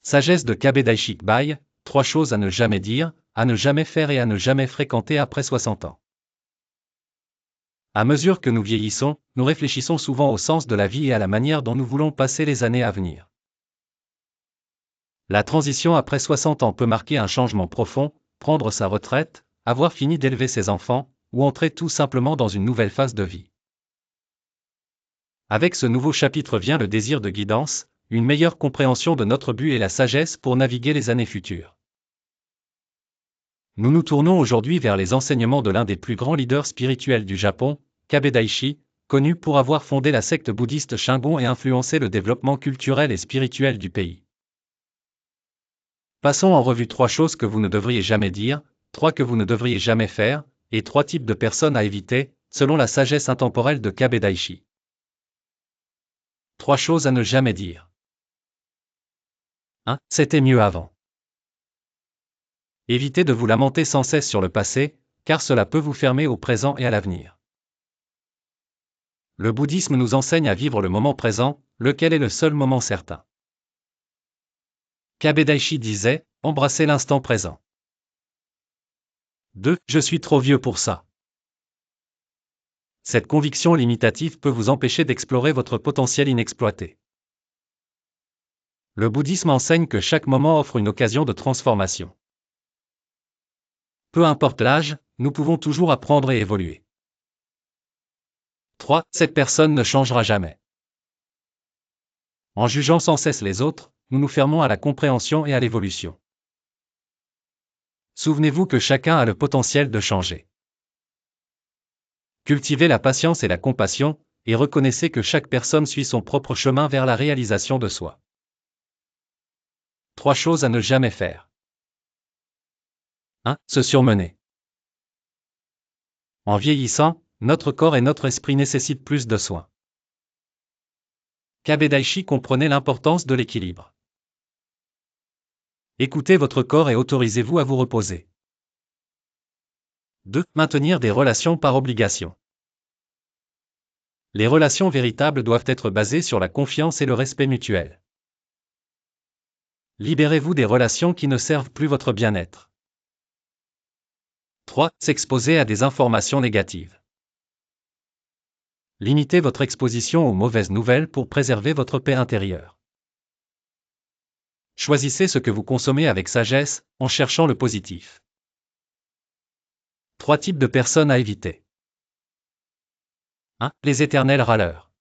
Sagesse de Kabe Daishi Bai, 3 choses à ne jamais dire, à ne jamais faire et à ne jamais fréquenter après 60 ans. À mesure que nous vieillissons, nous réfléchissons souvent au sens de la vie et à la manière dont nous voulons passer les années à venir. La transition après 60 ans peut marquer un changement profond, prendre sa retraite, avoir fini d'élever ses enfants, ou entrer tout simplement dans une nouvelle phase de vie. Avec ce nouveau chapitre vient le désir de guidance, une meilleure compréhension de notre but et la sagesse pour naviguer les années futures. Nous nous tournons aujourd'hui vers les enseignements de l'un des plus grands leaders spirituels du Japon, Kabe Daishi, connu pour avoir fondé la secte bouddhiste Shingon et influencé le développement culturel et spirituel du pays. Passons en revue 3 choses que vous ne devriez jamais dire, 3 que vous ne devriez jamais faire, et 3 types de personnes à éviter, selon la sagesse intemporelle de Kabe Daishi. 3 choses à ne jamais dire. 1. C'était mieux avant. Évitez de vous lamenter sans cesse sur le passé, car cela peut vous fermer au présent et à l'avenir. Le bouddhisme nous enseigne à vivre le moment présent, lequel est le seul moment certain. Kabe Daishi disait, embrassez l'instant présent. 2. Je suis trop vieux pour ça. Cette conviction limitative peut vous empêcher d'explorer votre potentiel inexploité. Le bouddhisme enseigne que chaque moment offre une occasion de transformation. Peu importe l'âge, nous pouvons toujours apprendre et évoluer. 3. Cette personne ne changera jamais. En jugeant sans cesse les autres, nous nous fermons à la compréhension et à l'évolution. Souvenez-vous que chacun a le potentiel de changer. Cultivez la patience et la compassion, et reconnaissez que chaque personne suit son propre chemin vers la réalisation de soi. 3 choses à ne jamais faire. 1. Se surmener. En vieillissant, notre corps et notre esprit nécessitent plus de soins. Kabe Daishi comprenait l'importance de l'équilibre. Écoutez votre corps et autorisez-vous à vous reposer. 2. Maintenir des relations par obligation. Les relations véritables doivent être basées sur la confiance et le respect mutuel. Libérez-vous des relations qui ne servent plus votre bien-être. 3. S'exposer à des informations négatives. Limitez votre exposition aux mauvaises nouvelles pour préserver votre paix intérieure. Choisissez ce que vous consommez avec sagesse, en cherchant le positif. 3 types de personnes à éviter. 1. Les éternels râleurs.